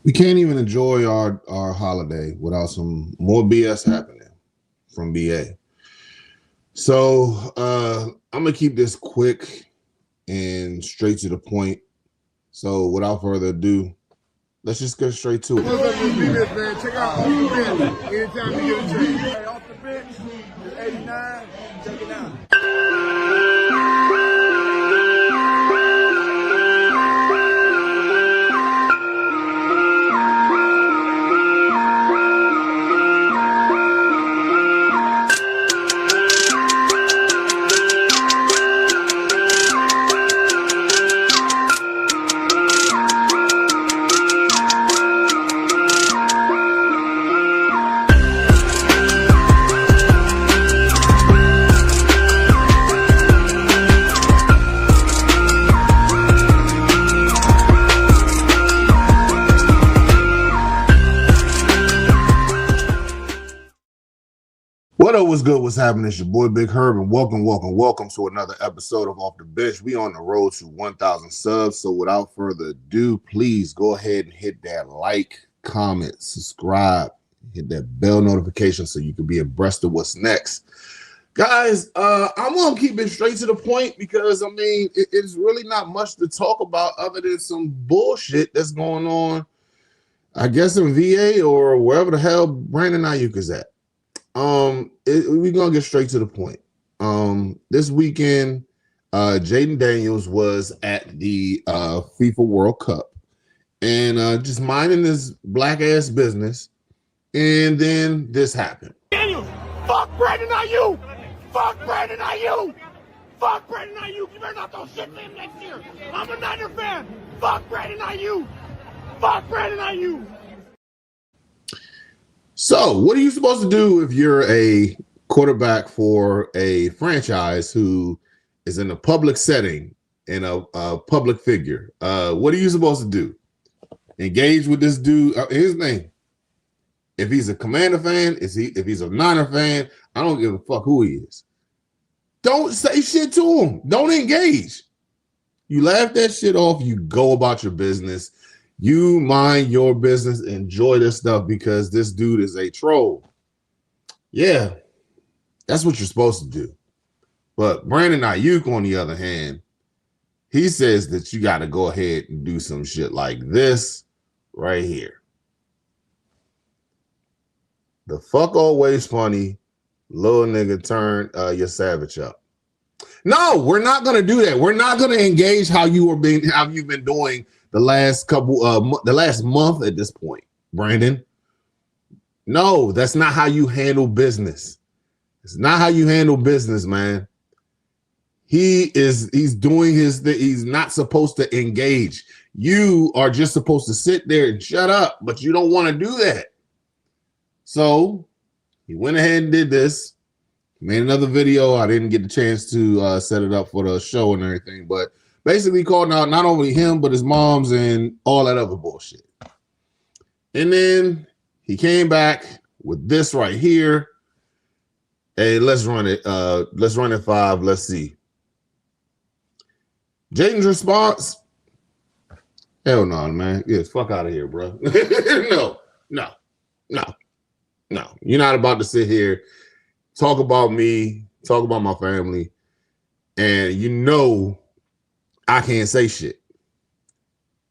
We can't even enjoy our holiday without some more BS happening from BA. So I'm gonna keep this quick and straight to the point. So without further ado, let's just get straight to it. What's up with B-Miss, man? Check out Off the Bench anytime you get a chance. Hey, Off the Bench is 89. Check it out. What up? What's good? What's happening? It's your boy Big Herb, and welcome to another episode of Off the Bench. We on the road to 1,000 subs. So without further ado, please go ahead and hit that like, comment, subscribe, hit that bell notification so you can be abreast of what's next. Guys, I'm gonna keep it straight to the point because I mean it's really not much to talk about other than some bullshit that's going on, I guess in VA or wherever the hell Brandon Aiyuk is at. We're gonna get straight to the point. This weekend, Jaden Daniels was at the FIFA World Cup and just minding his black ass business, and then this happened. Daniels, fuck Brandon Aiyuk! Fuck Brandon Aiyuk! Fuck Brandon Aiyuk! You better not throw shit for him next year. I'm a Niner fan. Fuck Brandon Aiyuk! Fuck Brandon Aiyuk! So, what are you supposed to do if you're a quarterback for a franchise who is in a public setting and a public figure? What are you supposed to do? Engage with this dude? His name. If he's a Commander fan, if he's a Niner fan, I don't give a fuck who he is. Don't say shit to him. Don't engage. You laugh that shit off. You go about your business. You mind your business, enjoy this stuff because this dude is a troll. Yeah, that's what you're supposed to do. But Brandon Aiyuk, on the other hand, he says that you got to go ahead and do some shit like this right here. The fuck always funny, little nigga turn your savage up. No, we're not gonna do that. We're not gonna engage how you've been doing the last month at this point, Brandon. No, that's not how you handle business. It's not how you handle business, man. He's doing his thing. He's not supposed to engage. You are just supposed to sit there and shut up, but you don't want to do that. So he went ahead and did this. Made another video. I didn't get the chance to set it up for the show and everything, but basically called out not only him, but his moms and all that other bullshit. And then he came back with this right here. Hey, let's run it. Let's run it 5. Let's see. Jaden's response. Hell no, man. Yeah, fuck out of here, bro. No. You're not about to sit here, talk about me, talk about my family, and you know I can't say shit.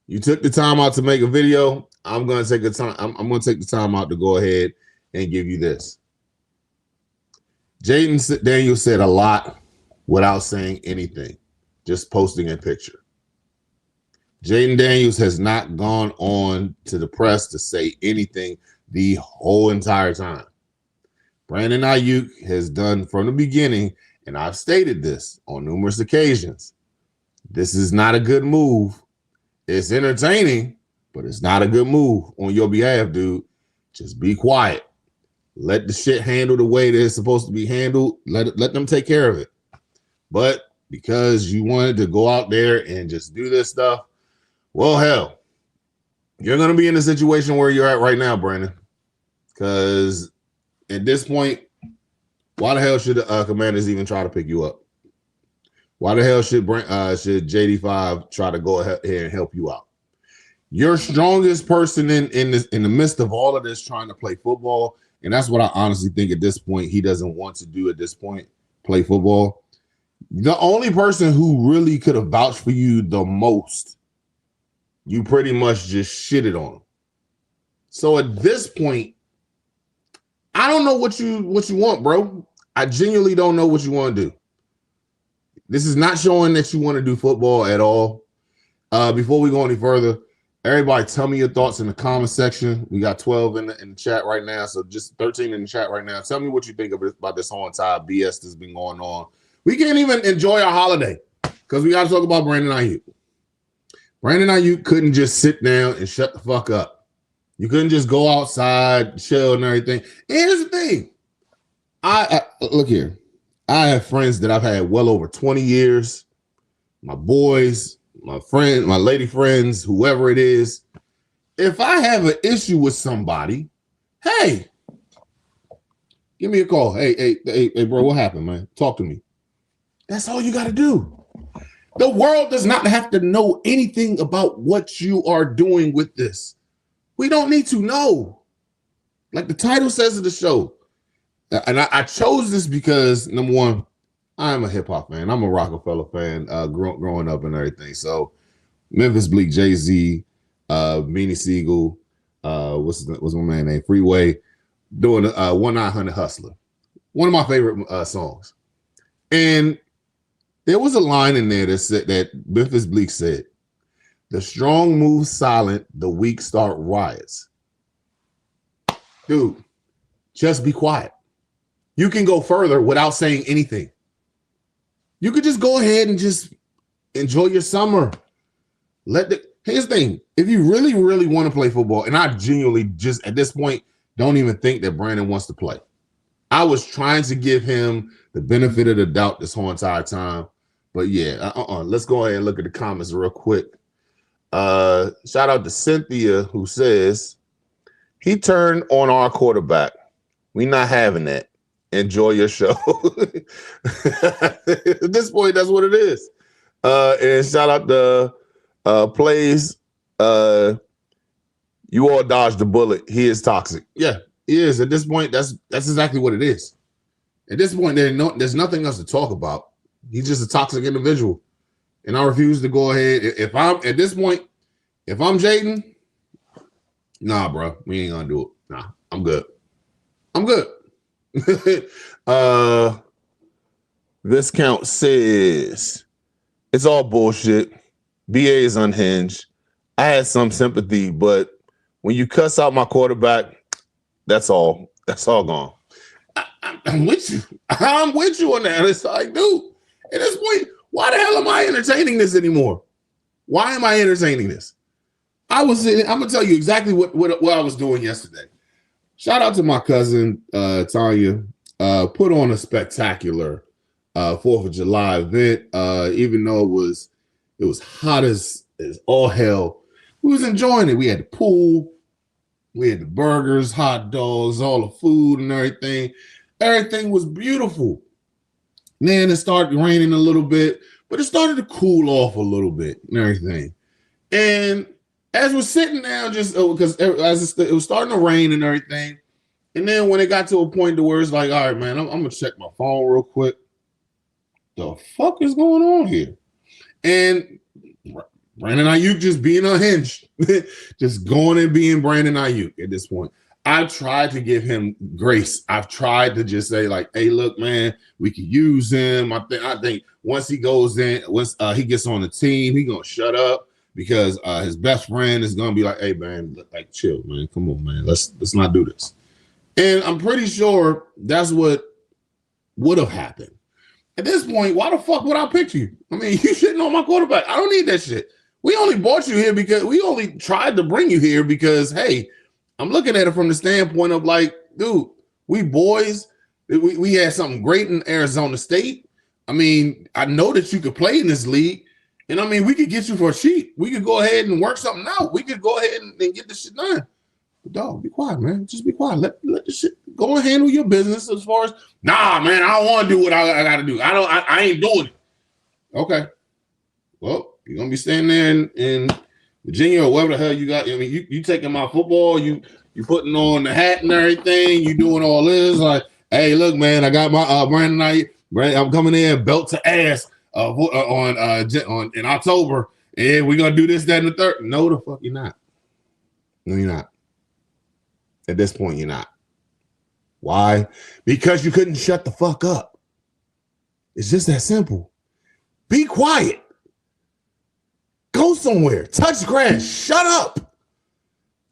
You took the time out to make a video. I'm gonna take the time. I'm gonna take the time out to go ahead and give you this. Jaden Daniels said a lot without saying anything, just posting a picture. Jaden Daniels has not gone on to the press to say anything the whole entire time. Brandon Aiyuk has done from the beginning, and I've stated this on numerous occasions. This is not a good move. It's entertaining, but it's not a good move on your behalf, dude. Just be quiet. Let the shit handle the way that it's supposed to be handled. Let them take care of it. But because you wanted to go out there and just do this stuff, well, hell, you're going to be in the situation where you're at right now, Brandon. Because at this point, why the hell should Commanders even try to pick you up? Why the hell should JD5 try to go ahead and help you out? You're strongest person in the midst of all of this trying to play football. And that's what I honestly think at this point he doesn't want to do at this point, play football. The only person who really could have vouched for you the most, you pretty much just shitted on him. So at this point, I don't know what you want, bro. I genuinely don't know what you want to do. This is not showing that you want to do football at all. Before we go any further, everybody tell me your thoughts in the comment section. We got 12 in the chat right now, so just 13 in the chat right now. Tell me what you think about this whole entire BS that's been going on. We can't even enjoy our holiday because we got to talk about Brandon Aiyuk. Brandon Aiyuk couldn't just sit down and shut the fuck up. You couldn't just go outside, chill and everything. And here's the thing. I look here. I have friends that I've had well over 20 years. My boys, my friend, my lady friends, whoever it is. If I have an issue with somebody, hey, give me a call. Hey, bro, what happened, man? Talk to me. That's all you got to do. The world does not have to know anything about what you are doing with this. We don't need to know. Like the title says of the show. And I chose this because, number one, I'm a hip-hop fan. I'm a Rockefeller fan growing up and everything. So Memphis Bleak, Jay-Z, Beanie Siegel, what's my man name? Freeway, doing 1-900 Hustler. One of my favorite songs. And there was a line in there that said that Memphis Bleak said, "The strong move silent, the weak start riots." Dude, just be quiet. You can go further without saying anything. You could just go ahead and just enjoy your summer. Here's the thing. If you really, really want to play football, and I genuinely just at this point don't even think that Brandon wants to play. I was trying to give him the benefit of the doubt this whole entire time. But yeah, let's go ahead and look at the comments real quick. Shout out to Cynthia, who says, "He turned on our quarterback. We not having that. Enjoy your show." At this point, that's what it is. And shout out to Plays. You all dodged the bullet. He is toxic. Yeah, he is. At this point, that's exactly what it is. At this point, there's nothing else to talk about. He's just a toxic individual. And I refuse to go ahead. If I'm at this point, if I'm Jaden, nah, bro, we ain't gonna do it. Nah, I'm good. I'm good. Viscount says it's all bullshit. BA is unhinged. I had some sympathy, but when you cuss out my quarterback, that's all gone. I'm with you. I'm with you on that. It's like, dude, at this point, why the hell am I entertaining this anymore? Why am I entertaining this? I'm gonna tell you exactly what I was doing yesterday. Shout out to my cousin Tanya. Put on a spectacular 4th of July event. Even though it was hot as all hell, we was enjoying it. We had the pool, we had the burgers, hot dogs, all the food and everything. Everything was beautiful. Then it started raining a little bit, but it started to cool off a little bit and everything. And as we're sitting down, just because it was starting to rain and everything, and then when it got to a point to where it's like, all right, man, I'm gonna check my phone real quick. The fuck is going on here? And Brandon Aiyuk just being unhinged, just going and being Brandon Aiyuk at this point. I've tried to give him grace. I've tried to just say, like, hey, look, man, we can use him. I think once he goes in, once he gets on the team, he's gonna shut up because his best friend is gonna be like, hey, man, like, chill, man. Come on, man. Let's not do this. And I'm pretty sure that's what would have happened. At this point, why the fuck would I pick you? I mean, you shitting on my quarterback. I don't need that shit. We only brought you here because we only tried to bring you here because, hey, I'm looking at it from the standpoint of like, dude, we boys, we had something great in Arizona State. I mean, I know that you could play in this league. And I mean, we could get you for a cheap. We could go ahead and work something out. We could go ahead and get this shit done. But dog, be quiet, man. Just be quiet. Let the shit go and handle your business as far as, nah, man, I don't want to do what I got to do. I ain't doing it. Okay. Well, you're going to be standing there and Virginia or whatever the hell you got. I mean, you taking my football, you putting on the hat and everything, you doing all this. Like, hey, look, man, I got my Brandon Aiyuk. I'm coming in belt to ass on in October, and we're gonna do this, that, and the third. No, the fuck you're not. No, you're not. At this point, you're not. Why? Because you couldn't shut the fuck up. It's just that simple. Be quiet. Go somewhere. Touch grass. Shut up.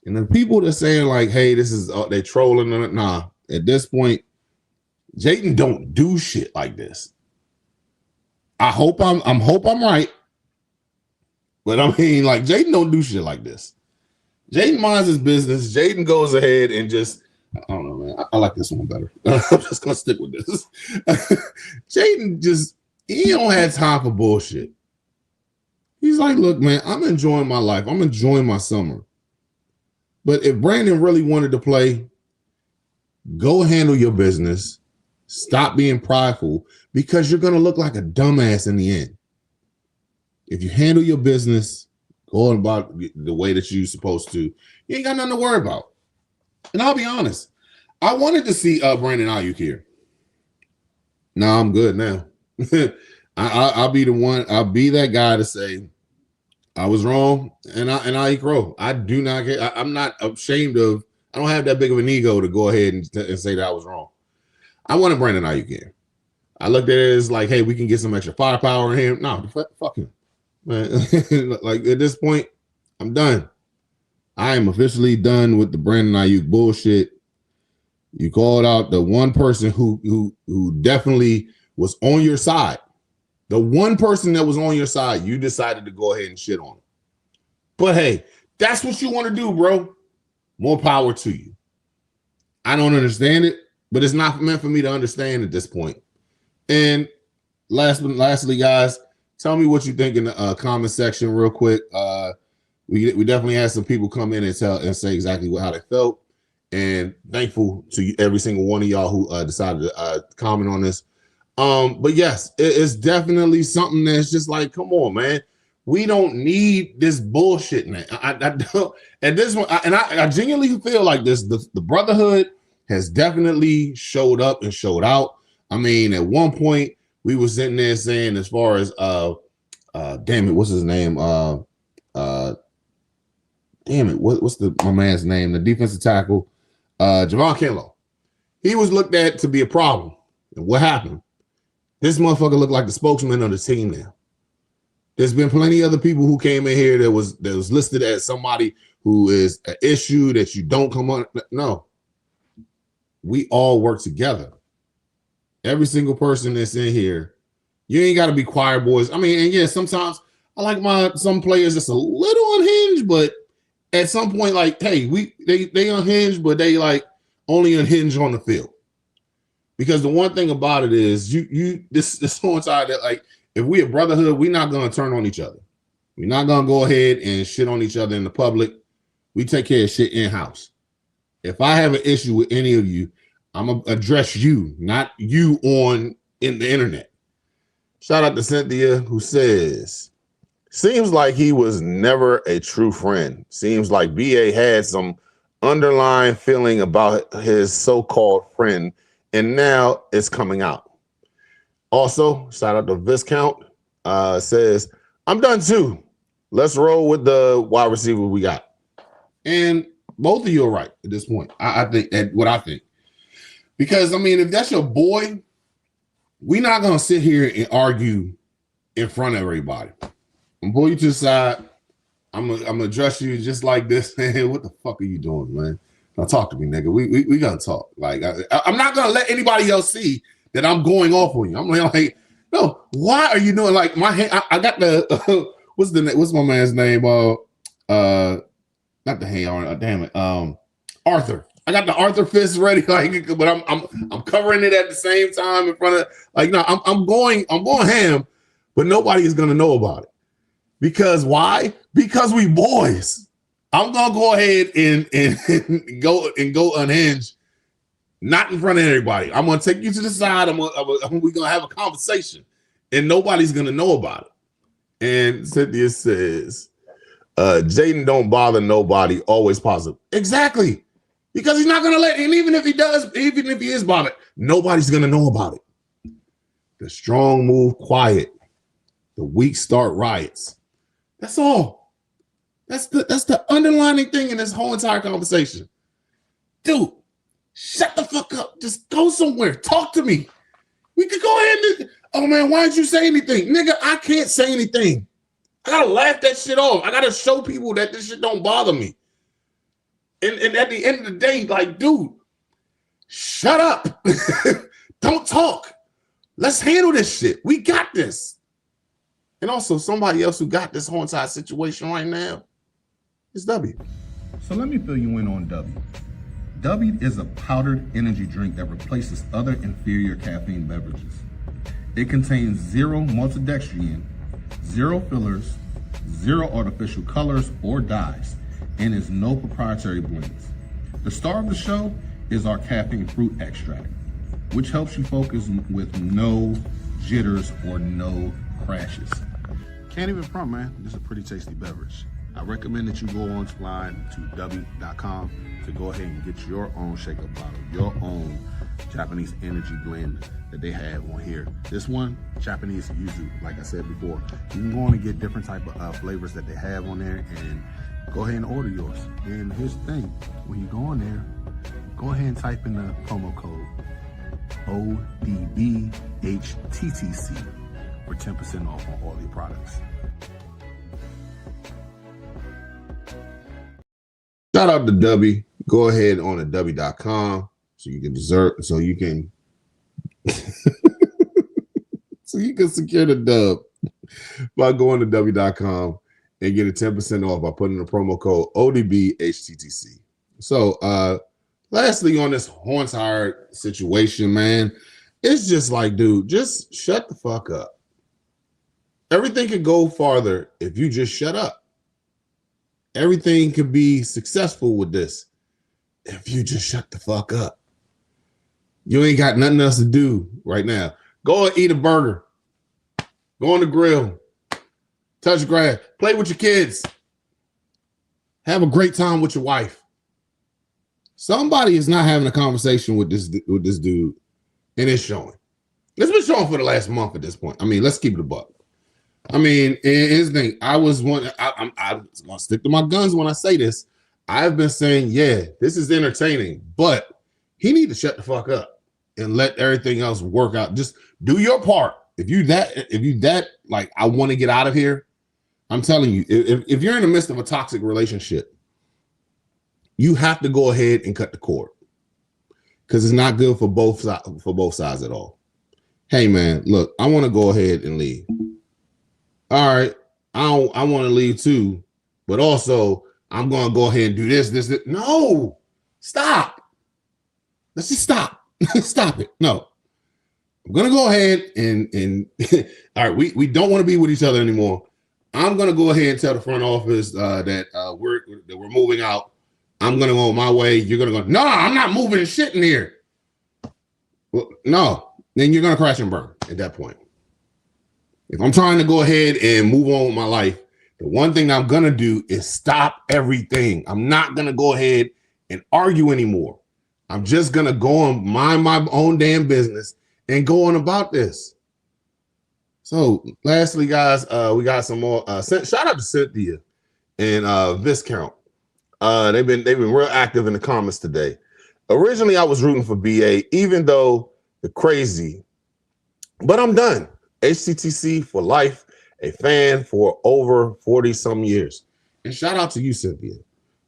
And the people that saying like, hey, this is they trolling. Nah. At this point, Jayden don't do shit like this. I hope I'm right. But I mean, like, Jayden don't do shit like this. Jayden minds his business. Jayden goes ahead and just, I don't know, man. I like this one better. I'm just gonna stick with this. Jayden he don't have time for bullshit. He's like, look, man, I'm enjoying my life. I'm enjoying my summer. But if Brandon really wanted to play, go handle your business. Stop being prideful, because you're gonna look like a dumbass in the end. If you handle your business, go about the way that you're supposed to, you ain't got nothing to worry about. And I'll be honest, I wanted to see Brandon Aiyuk here. No, I'm good now. I'll be the one. I'll be that guy to say I was wrong, and I grow. I do not care. I'm not ashamed of. I don't have that big of an ego to go ahead and say that I was wrong. I wanted Brandon Aiyuk here. I looked at it as like, hey, we can get some extra firepower in him. No, fuck him, man. Like at this point, I'm done. I am officially done with the Brandon Aiyuk bullshit. You called out the one person who definitely was on your side. The one person that was on your side, you decided to go ahead and shit on him. But hey, that's what you want to do, bro. More power to you. I don't understand it, but it's not meant for me to understand at this point. And lastly, guys, tell me what you think in the comment section real quick. We definitely had some people come in and say exactly how they felt. And thankful to every single one of y'all who decided to comment on this. But yes, it's definitely something that's just like, come on, man. We don't need this bullshit, man. I don't. At this one, I genuinely feel like this. The brotherhood has definitely showed up and showed out. I mean, at one point we were sitting there saying, as far as damn it, what's his name? Damn it, what's my man's name? The defensive tackle, Javon Kinlaw. He was looked at to be a problem. And what happened? This motherfucker looked like the spokesman of the team now. There's been plenty of other people who came in here that was listed as somebody who is an issue that you don't come on. No. We all work together. Every single person that's in here, you ain't got to be choir boys. I mean, and yeah, sometimes I like some players that's a little unhinged, but at some point, like, hey, they unhinged, but they like only unhinged on the field. Because the one thing about it is this coincide that, like, if we a brotherhood, we're not gonna turn on each other. We're not gonna go ahead and shit on each other in the public. We take care of shit in-house. If I have an issue with any of you, I'm gonna address you, not you in the internet. Shout out to Cynthia, who says, seems like he was never a true friend. Seems like BA had some underlying feeling about his so-called friend, and now it's coming out. Also, shout out to Viscount, says, I'm done too. Let's roll with the wide receiver we got. And both of you are right at this point. I think at what I think. Because, I mean, if that's your boy, we're not going to sit here and argue in front of everybody. I'm going to pull you to the side. I'm gonna address you just like this. Man, what the fuck are you doing, man? Now talk to me, nigga. We gonna talk. Like, I'm not gonna let anybody else see that I'm going off on you. I'm like, no, why are you doing like my hand? I got the what's my man's name? Not the hand. Damn it, Arthur. I got the Arthur fist ready, like, but I'm covering it at the same time in front of, like, no, I'm going ham, but nobody is gonna know about it. Because why? Because we boys. I'm gonna go ahead and go unhinged, not in front of everybody. I'm gonna take you to the side. We're gonna have a conversation, and nobody's gonna know about it. And Cynthia says, Jaden don't bother nobody, always positive. Exactly. Because he's not gonna let, and even if he does, even if he is bothered, nobody's gonna know about it. The strong move quiet, the weak start riots. That's all. That's the underlining thing in this whole entire conversation. Dude, shut the fuck up. Just go somewhere. Talk to me. We could go ahead and, oh man, why didn't you say anything? Nigga, I can't say anything. I gotta laugh that shit off. I gotta show people that this shit don't bother me. And at the end of the day, like, dude, shut up. Don't talk. Let's handle this shit. We got this. And also, somebody else who got this whole entire situation right now is W. So let me fill you in on W. W is a powdered energy drink that replaces other inferior caffeine beverages. It contains 0 maltodextrin, 0 fillers, 0 artificial colors or dyes, and is no proprietary blends. The star of the show is our caffeine fruit extract, which helps you focus with no jitters or no crashes. Can't even front, man. This is a pretty tasty beverage. I recommend that you go online to w.com to go ahead and get your own shaker bottle, your own Japanese energy blend that they have on here. This one, Japanese yuzu, like I said before. You can go on and get different type of flavors that they have on there and go ahead and order yours. And here's the thing, when you go on there, go ahead and type in the promo code ODBHTTC for 10% off on all your products. Shout out to W. Go ahead on the W.com so you can so you can secure the dub by going to W.com and get a 10% off by putting the promo code ODBHTTC. So lastly on this whole entire situation, man, it's just like, dude, just shut the fuck up. Everything could go farther if you just shut up. Everything could be successful with this if you just shut the fuck up. You ain't got nothing else to do right now. Go and eat a burger. Go on the grill. Touch grass. Play with your kids. Have a great time with your wife. Somebody is not having a conversation with this dude, and it's showing. It's been showing for the last month at this point. I mean, let's keep it a buck. I mean, here's the thing. I'm going to stick to my guns when I say this. I've been saying, yeah, this is entertaining, but he need to shut the fuck up and let everything else work out. Just do your part. If you that like, I want to get out of here, I'm telling you, if you're in the midst of a toxic relationship, you have to go ahead and cut the cord because it's not good for both sides at all. Hey, man, look, I want to go ahead and leave. All right, I want to leave too, but also I'm going to go ahead and do this. No, stop. Let's just stop. Stop it. No, I'm going to go ahead and all right, we don't want to be with each other anymore. I'm going to go ahead and tell the front office that we're moving out. I'm going to go my way. You're going to go, no, I'm not moving shit in here. Well, no, then you're going to crash and burn at that point. If I'm trying to go ahead and move on with my life, the one thing I'm going to do is stop everything. I'm not going to go ahead and argue anymore. I'm just going to go and mind my own damn business and go on about this. So lastly, guys, we got some more. Shout out to Cynthia and Viscount. They've been real active in the comments today. Originally, I was rooting for BA, even though they're crazy, but I'm done. HCTC for life, a fan for over 40 some years. And shout out to you, Cynthia,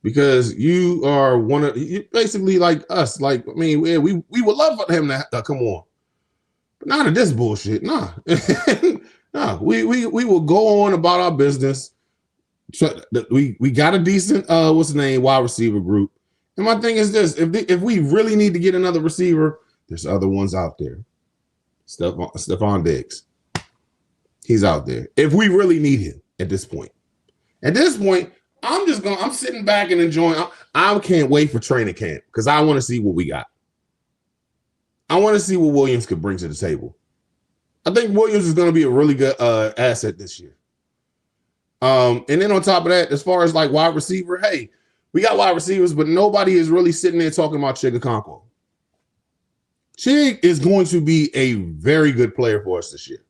because you are you basically like us. Like, I mean, we would love for him to come on, but not of this bullshit. Nah, nah, we will go on about our business. We got a decent wide receiver group. And my thing is this: if we really need to get another receiver, there's other ones out there. Stephon Diggs. He's out there. If we really need him at this point. At this point, I'm sitting back and enjoying. I can't wait for training camp because I want to see what we got. I want to see what Williams could bring to the table. I think Williams is going to be a really good asset this year. And then on top of that, as far as like wide receiver, hey, we got wide receivers, but nobody is really sitting there talking about Chig Okonkwo. Chig is going to be a very good player for us this year.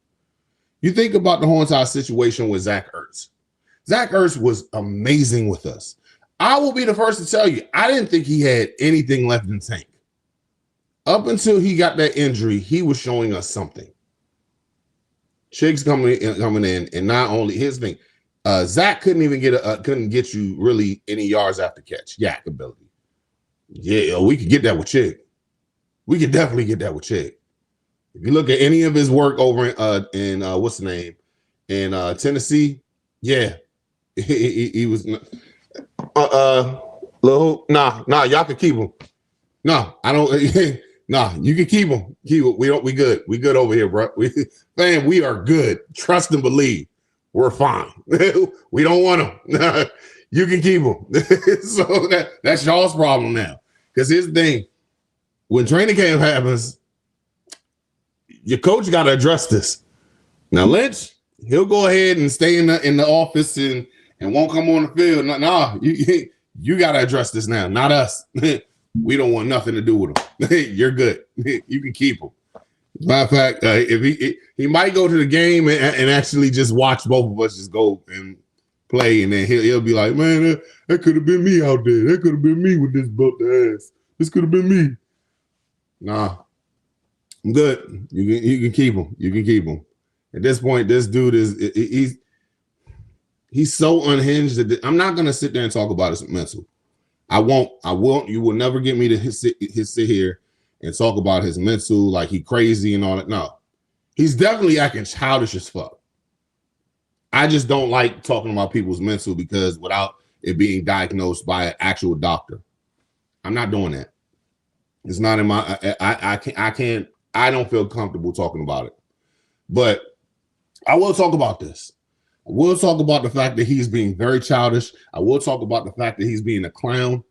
You think about the whole entire situation with Zach Ertz. Zach Ertz was amazing with us. I will be the first to tell you, I didn't think he had anything left in the tank. Up until he got that injury, he was showing us something. Chig's coming in, and not only his thing, Zach couldn't get you really any yards after catch, yak ability. Yeah, we could get that with Chig. We could definitely get that with Chig. If you look at any of his work over in what's the name in Tennessee, yeah, he was little y'all can keep him. No, I don't. Nah, you can keep him. We good. We good over here, bro. We are good. Trust and believe. We're fine. We don't want him. You can keep him. So that's y'all's problem now. Because here's the thing: when training camp happens, your coach got to address this. Now Lynch, he'll go ahead and stay in the office and won't come on the field. Nah, you got to address this now, not us. We don't want nothing to do with him. You're good. You can keep him. Matter of fact, if he might go to the game and actually just watch both of us just go and play, and then he'll be like, man, that could have been me out there. That could have been me with this belt ass. This could have been me. Nah, I'm good. You can keep him. You can keep him. At this point, this dude he's so unhinged that I'm not gonna sit there and talk about his mental. I won't. You will never get me to sit here and talk about his mental, like he crazy and all that. No, he's definitely acting childish as fuck. I just don't like talking about people's mental because without it being diagnosed by an actual doctor, I'm not doing that. It's not in my. I can't. I don't feel comfortable talking about it. But I will talk about this. I will talk about the fact that he's being very childish. I will talk about the fact that he's being a clown.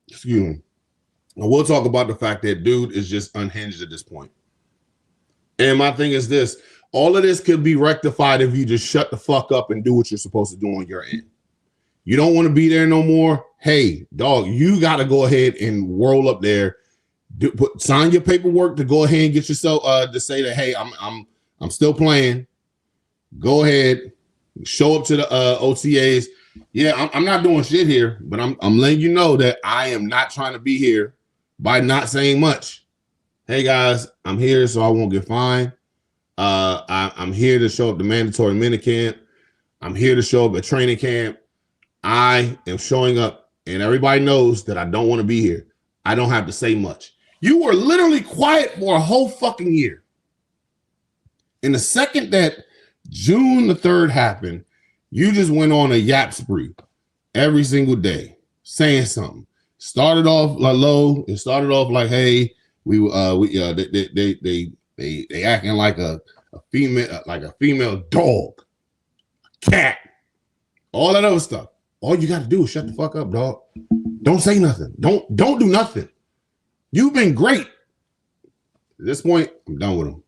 Excuse me. I will talk about the fact that dude is just unhinged at this point. And my thing is this. All of this could be rectified if you just shut the fuck up and do what you're supposed to do on your end. You don't want to be there no more. Hey, dog, you got to go ahead and roll up there. Sign your paperwork to go ahead and get yourself to say that, hey, I'm still playing. Go ahead. Show up to the OTAs. Yeah, I'm not doing shit here, but I'm letting you know that I am not trying to be here by not saying much. Hey guys, I'm here so I won't get fined. I'm here to show up to mandatory minicamp. I'm here to show up at training camp. I am showing up, and everybody knows that I don't want to be here. I don't have to say much. You were literally quiet for a whole fucking year. And the second that June the 3rd happened, you just went on a yap spree every single day, saying something. Started off like low. It started off like, hey, they acting like a female dog, cat, all that other stuff. All you got to do is shut the fuck up, dog. Don't say nothing. Don't do nothing. You've been great. At this point, I'm done with him.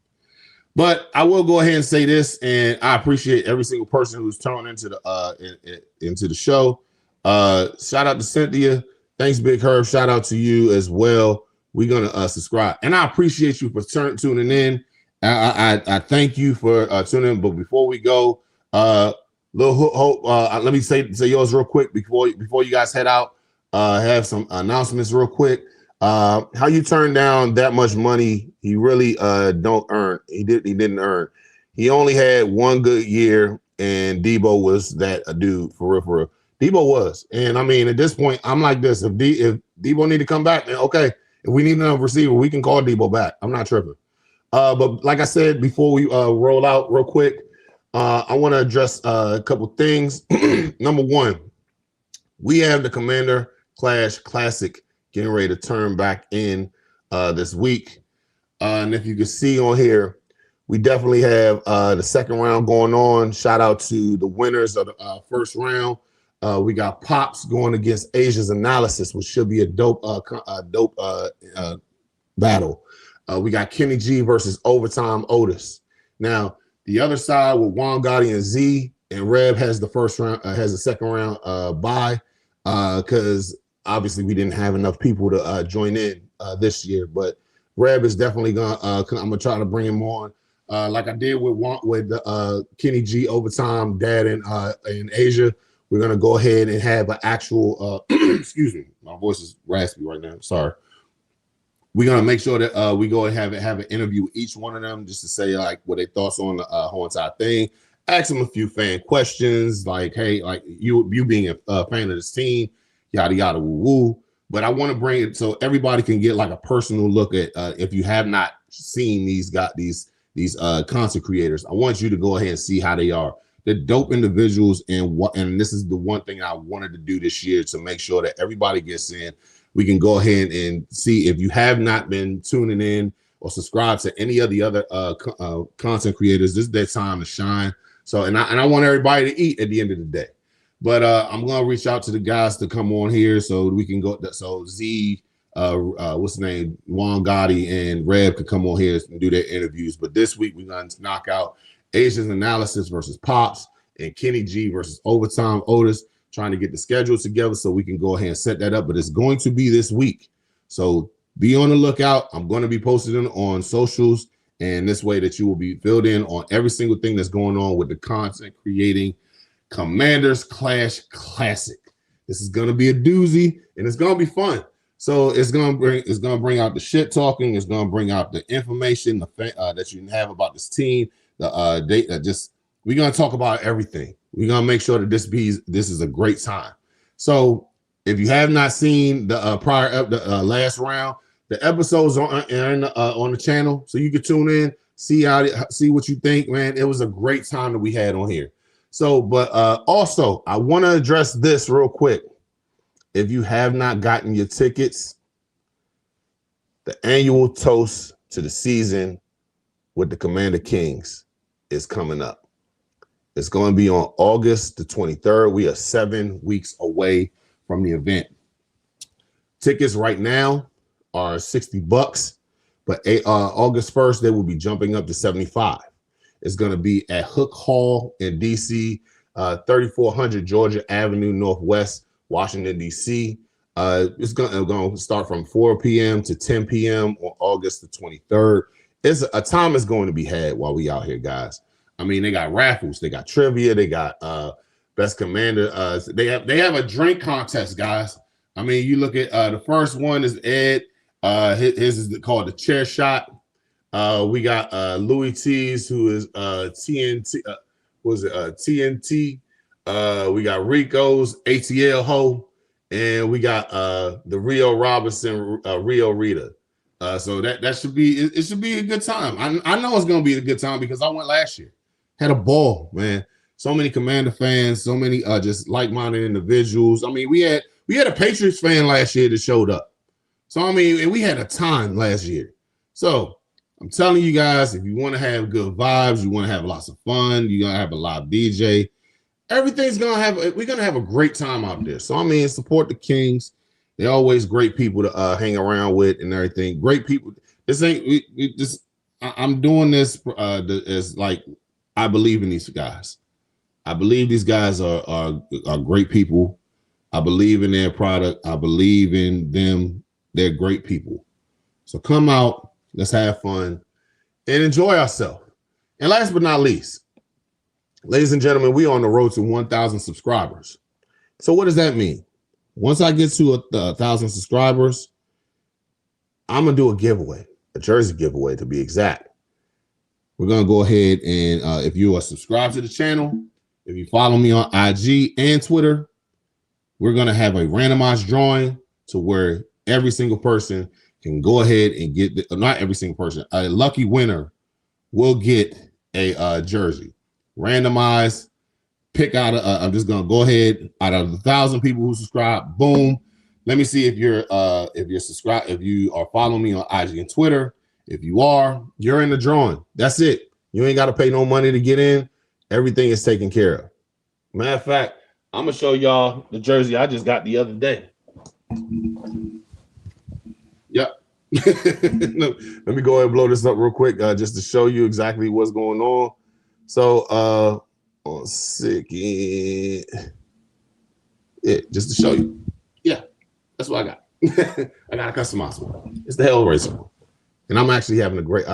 But I will go ahead and say this, and I appreciate every single person who's tuned into the show. Shout out to Cynthia. Thanks, Big Herb. Shout out to you as well. We're gonna subscribe, and I appreciate you for tuning in. I thank you for tuning in. But before we go, Lil Hope, let me say yours real quick before you guys head out. Have some announcements real quick. How you turn down that much money he really don't earn. He didn't earn. He only had one good year, and Debo was that a dude for real. Debo was. And I mean, at this point, I'm like this. If Debo need to come back, then okay. If we need another receiver, we can call Debo back. I'm not tripping. But like I said, before we roll out real quick, I want to address a couple things. Number one, we have the Commander Clash Classic getting ready to turn back in this week. And if you can see on here, we definitely have the second round going on. Shout out to the winners of the first round. We got Pops going against Asia's Analysis, which should be a dope battle. We got Kenny G versus Overtime Otis. Now, the other side with Juan Gotti and Z, and Reb has the first round, has a second round bye, because obviously we didn't have enough people to join in this year. But Reb is definitely gonna. I'm gonna try to bring him on, like I did with Kenny G overtime, Dad in Asia. We're gonna go ahead and have an actual. Excuse me, my voice is raspy right now. Sorry. We're gonna make sure that we go and have an interview with each one of them, just to say like what their thoughts on the whole entire thing. Ask them a few fan questions, like, hey, like you being a fan of this team, yada yada woo woo. But I want to bring it so everybody can get like a personal look at if you have not seen these content creators. I want you to go ahead and see how they are. They're dope individuals, and this is the one thing I wanted to do this year to make sure that everybody gets in. We can go ahead and see if you have not been tuning in or subscribed to any of the other content creators. This is their time to shine. So, and I want everybody to eat at the end of the day. But I'm gonna reach out to the guys to come on here so we can go. So Z, what's his name, Juan Gotti and Reb could come on here and do their interviews. But this week we're gonna knock out Asia's Analysis versus Pops and Kenny G versus Overtime Otis, trying to get the schedule together so we can go ahead and set that up. But it's going to be this week. So be on the lookout. I'm going to be posting them on socials, and this way that you will be filled in on every single thing that's going on with the content creating Commanders Clash Classic. This is going to be a doozy, and it's going to be fun. So it's going to bring out the shit talking. It's going to bring out the information that you have about this team. We're going to talk about everything. We're going to make sure that this is a great time. So if you have not seen the last round, the episodes are on the channel, so you can tune in, see what you think, man. It was a great time that we had on here. So, but also, I want to address this real quick. If you have not gotten your tickets, the annual toast to the season with the Commander Kings is coming up. It's going to be on August the 23rd. We are 7 weeks away from the event. Tickets right now are $60, but August 1st, they will be jumping up to $75. It's going to be at Hook Hall in DC, 3400 Georgia Avenue Northwest, Washington, DC. It's going to start from 4 p.m. to 10 p.m. on August the 23rd. A time is going to be had while we out here, guys. I mean, they got raffles, they got trivia, they got best commander. They have a drink contest, guys. I mean, you look at the first one is Ed. His is called the chair shot. We got Louis T's, who is TNT. TNT? We got Rico's ATL Ho, and we got the Rio Robinson Rio Rita. So that should be a good time. I know it's gonna be a good time because I went last year. Had a ball, man. So many Commander fans, so many just like-minded individuals. I mean, we had a Patriots fan last year that showed up. So I mean, and we had a time last year. So I'm telling you guys, if you want to have good vibes, you want to have lots of fun, you're gonna have a live DJ. We're gonna have a great time out there. So I mean, support the Kings. They're always great people to hang around with and everything. Great people. I'm doing this as like I believe in these guys. I believe these guys are great people. I believe in their product. I believe in them. They're great people. So come out. Let's have fun and enjoy ourselves. And last but not least, ladies and gentlemen, we are on the road to 1,000 subscribers. So what does that mean? Once I get to 1,000 subscribers, I'm going to do a giveaway, a jersey giveaway to be exact. We're going to go ahead and if you are subscribed to the channel, if you follow me on IG and Twitter, we're going to have a randomized drawing to where every single person can go ahead and get, not every single person, a lucky winner will get a jersey. Randomized, pick out, I'm just going to go ahead, out of the 1,000 people who subscribe, boom. Let me see if you're subscribed, if you are following me on IG and Twitter. If you are, you're in the drawing. That's it. You ain't got to pay no money to get in. Everything is taken care of. Matter of fact, I'm going to show y'all the jersey I just got the other day. Yep. Let me go ahead and blow this up real quick just to show you exactly what's going on. So on second. Yeah, just to show you. Yeah, that's what I got. I got a customized one. It's the Hellraiser one. And I'm actually having a great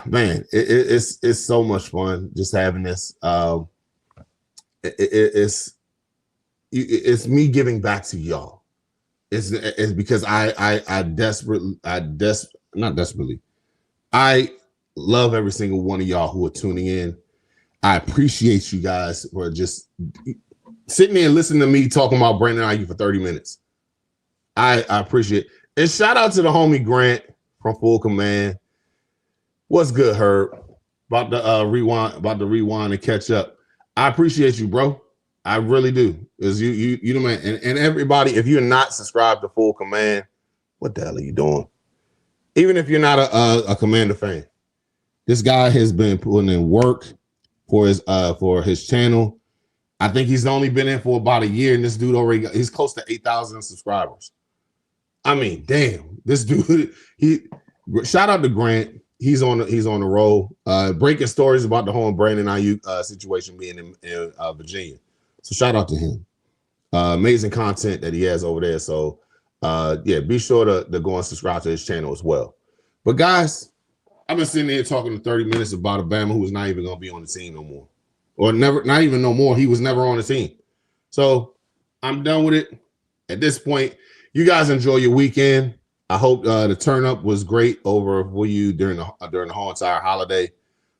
man, it's so much fun just having this. It's me giving back to y'all. It's because I love every single one of y'all who are tuning in. I appreciate you guys for just sitting there and listening to me talking about Brandon Aiyuk for 30 minutes. I appreciate it. And shout out to the homie Grant from Full Command. What's good, Herb? About to rewind and catch up. I appreciate you, bro. I really do. Is you the man. And everybody, if you're not subscribed to Full Command, what the hell are you doing? Even if you're not a Commander fan, this guy has been putting in work for his channel. I think he's only been in for about a year, and this dude he's close to 8,000 subscribers. I mean, damn, this dude. Shout out to Grant. He's on the roll, breaking stories about the whole Brandon Aiyuk situation being in Virginia. So shout out to him. Amazing content that he has over there. So yeah, be sure to go and subscribe to his channel as well. But guys, I've been sitting there talking 30 minutes about a Bama who was not even going to be on the team no more. Or not even no more. He was never on the team. So I'm done with it. At this point, you guys enjoy your weekend. I hope the turn up was great over for you during the whole entire holiday.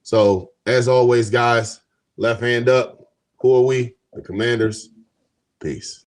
So as always, guys, left hand up. Who are we? The Commanders. Peace.